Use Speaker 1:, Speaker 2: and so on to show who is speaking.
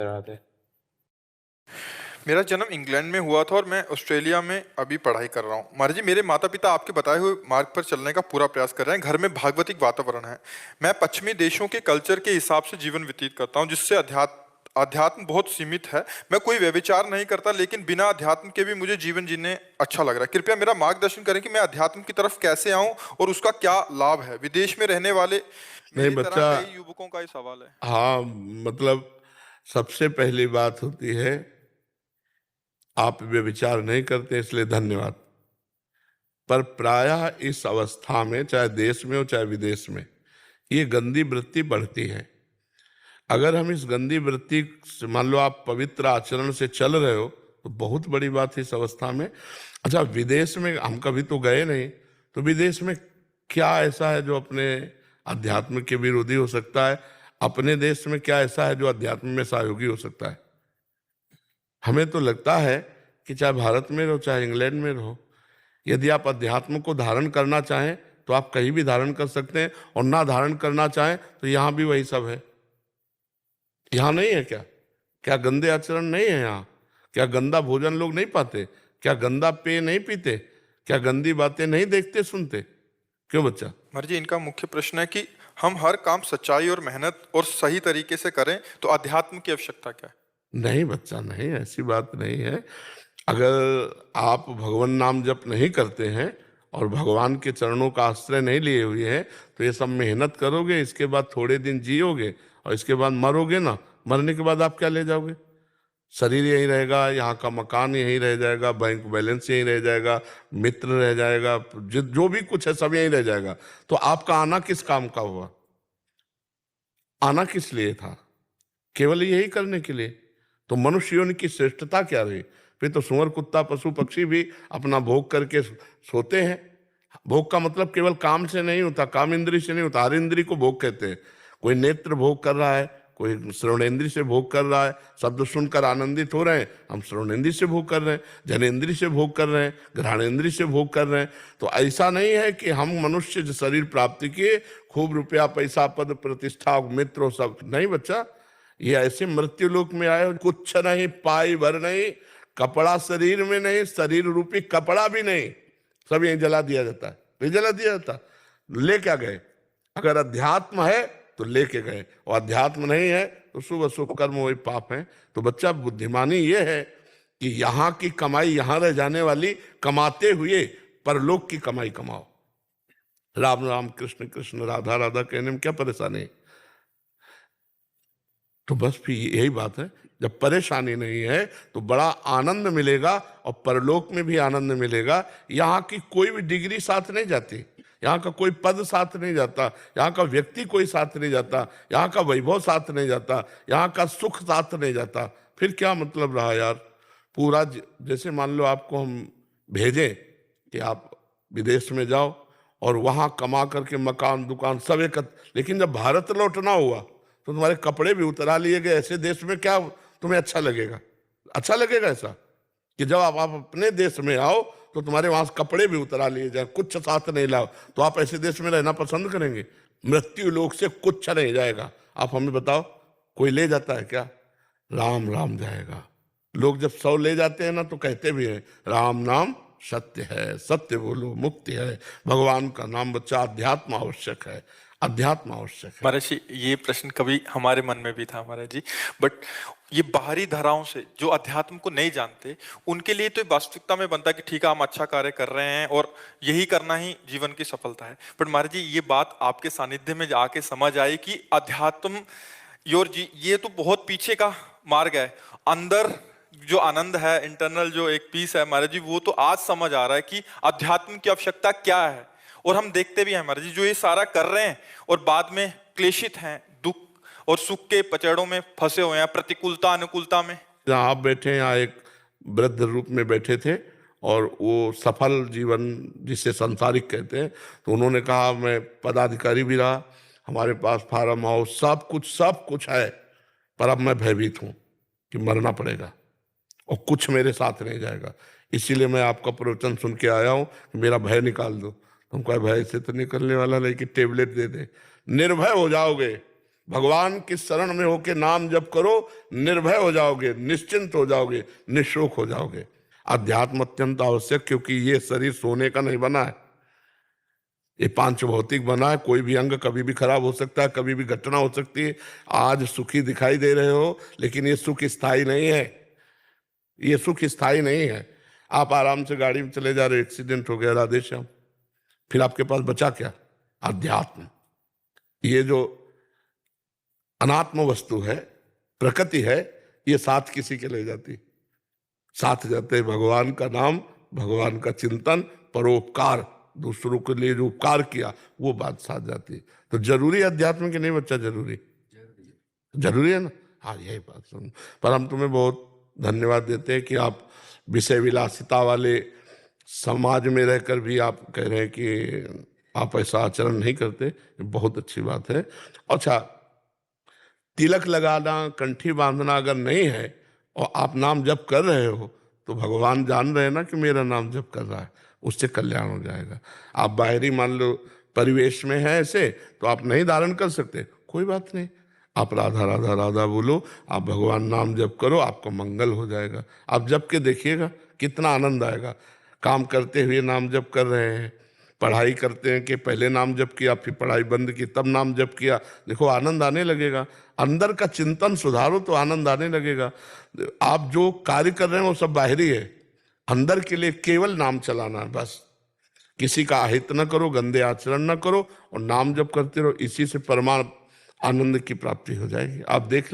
Speaker 1: राधे।
Speaker 2: मेरा जन्म इंग्लैंड में हुआ था और मैं ऑस्ट्रेलिया में अभी पढ़ाई कर रहा हूँ। महाराज जी, मेरे माता पिता आपके बताए हुए मार्ग पर चलने का पूरा प्रयास कर रहे हैं। घर में भागवतिक वातावरण है। मैं पश्चिमी देशों के कल्चर के हिसाब से जीवन व्यतीत करता हूँ, जिससे अध्यात्म बहुत सीमित है। मैं कोई व्यभिचार नहीं करता, लेकिन बिना अध्यात्म के भी मुझे जीवन जीने अच्छा लग रहा है। कृपया मेरा मार्गदर्शन करें कि मैं अध्यात्म की तरफ कैसे आऊं और उसका क्या लाभ है। विदेश में रहने वाले
Speaker 3: नहीं
Speaker 2: मेरी तरह
Speaker 3: बच्चा।
Speaker 2: कई युवकों का ये सवाल है।
Speaker 3: हाँ, मतलब सबसे पहली बात होती है, आप व्यभिचार नहीं करते इसलिए धन्यवाद। पर प्रायः इस अवस्था में, चाहे देश में हो चाहे विदेश में, ये गंदी वृत्ति बढ़ती है। अगर हम इस गंदी वृत्ति से, मान लो आप पवित्र आचरण से चल रहे हो, तो बहुत बड़ी बात है इस अवस्था में। अच्छा, विदेश में हम कभी तो गए नहीं, तो विदेश में क्या ऐसा है जो अपने अध्यात्म के विरोधी हो सकता है? अपने देश में क्या ऐसा है जो अध्यात्म में सहयोगी हो सकता है? हमें तो लगता है कि चाहे भारत में रहो चाहे इंग्लैंड में रहो, यदि आप अध्यात्म को धारण करना चाहें तो आप कहीं भी धारण कर सकते हैं, और ना धारण करना चाहें तो यहाँ भी वही सब है। यहाँ नहीं है क्या? क्या गंदे आचरण नहीं है यहाँ? क्या गंदा भोजन लोग नहीं पाते? क्या गंदा पेय नहीं पीते? क्या गंदी बातें नहीं देखते सुनते? क्यों बच्चा?
Speaker 2: महाराज जी, इनका मुख्य प्रश्न है कि हम हर काम सच्चाई और मेहनत और सही तरीके से करें, तो अध्यात्म की आवश्यकता क्या है?
Speaker 3: नहीं बच्चा, नहीं, ऐसी बात नहीं है। अगर आप भगवान नाम जप नहीं करते हैं और भगवान के चरणों का आश्रय नहीं लिए हुए हैं, तो ये सब मेहनत करोगे, इसके बाद थोड़े दिन जियोगे और इसके बाद मरोगे ना। मरने के बाद आप क्या ले जाओगे? शरीर यहीं रहेगा, यहाँ का मकान यहीं रह जाएगा, बैंक बैलेंस यहीं रह जाएगा, मित्र रह जाएगा, जो भी कुछ है सब यहीं रह जाएगा। तो आपका आना किस काम का हुआ? आना किस लिए था? केवल यही करने के लिए। तो मनुष्य योनि की श्रेष्ठता क्या रही? फिर तो सुअर कुत्ता पशु पक्षी भी अपना भोग करके सोते हैं। भोग का मतलब केवल काम से नहीं होता, काम इंद्री से नहीं होता, हर इंद्री को भोग कहते हैं। कोई नेत्र भोग कर रहा है, कोई श्रवणेन्द्री से भोग कर रहा है, शब्द सुनकर आनंदित हो रहे हैं, हम श्रवणेन्द्री से भोग कर रहे हैं, जनेन्द्री से भोग कर रहे हैं, घ्राणेन्द्री से भोग कर रहे हैं। तो ऐसा नहीं है कि हम मनुष्य जो शरीर प्राप्ति किए, खूब रुपया पैसा पद प्रतिष्ठा मित्र सब नहीं बच्चा। ये ऐसे मृत्यु लोक में आए, कुछ नहीं, पाई भर नहीं, कपड़ा शरीर में नहीं, शरीर रूपी कपड़ा भी नहीं, सब यहीं जला दिया जाता है। नहीं जला दिया जाता, ले क्या गए? अगर अध्यात्म है तो लेके गए, और अध्यात्म नहीं है तो शुभ अशुभ कर्म वही पाप है। तो बच्चा, बुद्धिमानी ये है कि यहाँ की कमाई यहाँ रह जाने वाली, कमाते हुए परलोक की कमाई कमाओ। राम राम कृष्ण कृष्ण राधा राधा कहने में क्या परेशानी? तो बस फिर यही बात है, जब परेशानी नहीं है तो बड़ा आनंद मिलेगा, और परलोक में भी आनंद मिलेगा। यहाँ की कोई भी डिग्री साथ नहीं जाती, यहाँ का कोई पद साथ नहीं जाता, यहाँ का व्यक्ति कोई साथ नहीं जाता, यहाँ का वैभव साथ नहीं जाता, यहाँ का सुख साथ नहीं जाता। फिर क्या मतलब रहा यार? पूरा जैसे मान लो आपको हम भेजें कि आप विदेश में जाओ और वहाँ कमा करके मकान दुकान सब एक, लेकिन जब भारत लौटना हुआ तो तुम्हारे कपड़े भी उतरा लिए गए। ऐसे देश में क्या तुम्हें अच्छा लगेगा? अच्छा लगेगा ऐसा कि जब आप अपने देश में आओ तो तुम्हारे वहां कपड़े भी उतरा लिए जाए, कुछ साथ नहीं लाओ, तो आप ऐसे देश में रहना पसंद करेंगे? मृत्यु लोक से कुछ नहीं जाएगा। आप हमें बताओ, कोई ले जाता है क्या? राम राम जाएगा। लोग जब 100 ले जाते हैं ना तो कहते भी हैं राम नाम सत्य है, सत्य बोलो मुक्ति है। भगवान का नाम बच्चा, अध्यात्म आवश्यक है, अध्यात्म आवश्यक है।
Speaker 2: महाराज जी, ये प्रश्न कभी हमारे मन में भी था महाराज जी, बट ये बाहरी धाराओं से जो अध्यात्म को नहीं जानते, उनके लिए तो वास्तविकता में बनता है कि ठीक है, हम अच्छा कार्य कर रहे हैं और यही करना ही जीवन की सफलता है। बट महाराज जी, ये बात आपके सानिध्य में जाके समझ आई कि अध्यात्म ये तो बहुत पीछे का मार्ग है। अंदर जो आनंद है, इंटरनल जो एक पीस है महाराज जी, वो तो आज समझ आ रहा है कि अध्यात्म की आवश्यकता क्या है। और हम देखते भी हैं महाराज जी, जो ये सारा कर रहे हैं और बाद में क्लेशित हैं, दुख और सुख के पचड़ों में फंसे हुए हैं, प्रतिकूलता अनुकूलता में।
Speaker 3: जहाँ आप बैठे, यहाँ एक वृद्ध रूप में बैठे थे और वो सफल जीवन जिसे संसारिक कहते हैं, तो उन्होंने कहा मैं पदाधिकारी भी रहा, हमारे पास फार्म हाउस सब कुछ है, पर अब मैं भयभीत हूँ कि मरना पड़ेगा और कुछ मेरे साथ नहीं जाएगा। इसीलिए मैं आपका प्रवचन सुन के आया हूँ कि मेरा भय निकाल दो। तुमको भय से तो निकलने वाला नहीं कि टेबलेट दे दे, निर्भय हो जाओगे। भगवान की शरण में होके नाम जप करो, निर्भय हो जाओगे, निश्चिंत हो जाओगे, निशोक हो जाओगे। अध्यात्म अत्यंत आवश्यक, क्योंकि ये शरीर सोने का नहीं बना है, ये पांच भौतिक बना है। कोई भी अंग कभी भी खराब हो सकता है, कभी भी घटना हो सकती है। आज सुखी दिखाई दे रहे हो, लेकिन ये सुख स्थायी नहीं है, ये सुख स्थायी नहीं है। आप आराम से गाड़ी में चले जा रहे, एक्सीडेंट हो गया, राधे श्याम, फिर आपके पास बचा क्या? अध्यात्म। ये जो अनात्म वस्तु है, प्रकृति है, ये साथ किसी के ले जाती, साथ जाते भगवान का नाम, भगवान का चिंतन, परोपकार, दूसरों के लिए जो उपकार किया वो बात साथ जाती। तो जरूरी अध्यात्म की नहीं बच्चा? जरूरी जरूरी है ना। हाँ, यही बात सुन। पर हम तुम्हें बहुत धन्यवाद देते हैं कि आप विषय विलासिता वाले समाज में रहकर भी आप कह रहे हैं कि आप ऐसा आचरण नहीं करते, बहुत अच्छी बात है। अच्छा, तिलक लगाना, कंठी बांधना अगर नहीं है और आप नाम जप कर रहे हो, तो भगवान जान रहे हैं ना कि मेरा नाम जप कर रहा है, उससे कल्याण हो जाएगा। आप बाहरी मान लो परिवेश में है ऐसे, तो आप नहीं धारण कर सकते, कोई बात नहीं, आप राधा राधा राधा बोलो, आप भगवान नाम जप करो, आपका मंगल हो जाएगा। आप जप के देखिएगा कितना आनंद आएगा। काम करते हुए नाम जप कर रहे हैं, पढ़ाई करते हैं कि पहले नाम जप किया, फिर पढ़ाई बंद की, तब नाम जप किया, देखो आनंद आने लगेगा। अंदर का चिंतन सुधारो तो आनंद आने लगेगा। आप जो कार्य कर रहे हैं वो सब बाहरी है, अंदर के लिए केवल नाम चलाना है बस। किसी का अहित न करो, गंदे आचरण न करो, और नाम जप करते रहो, इसी से परमात्मा आनंद की प्राप्ति हो जाएगी। आप देख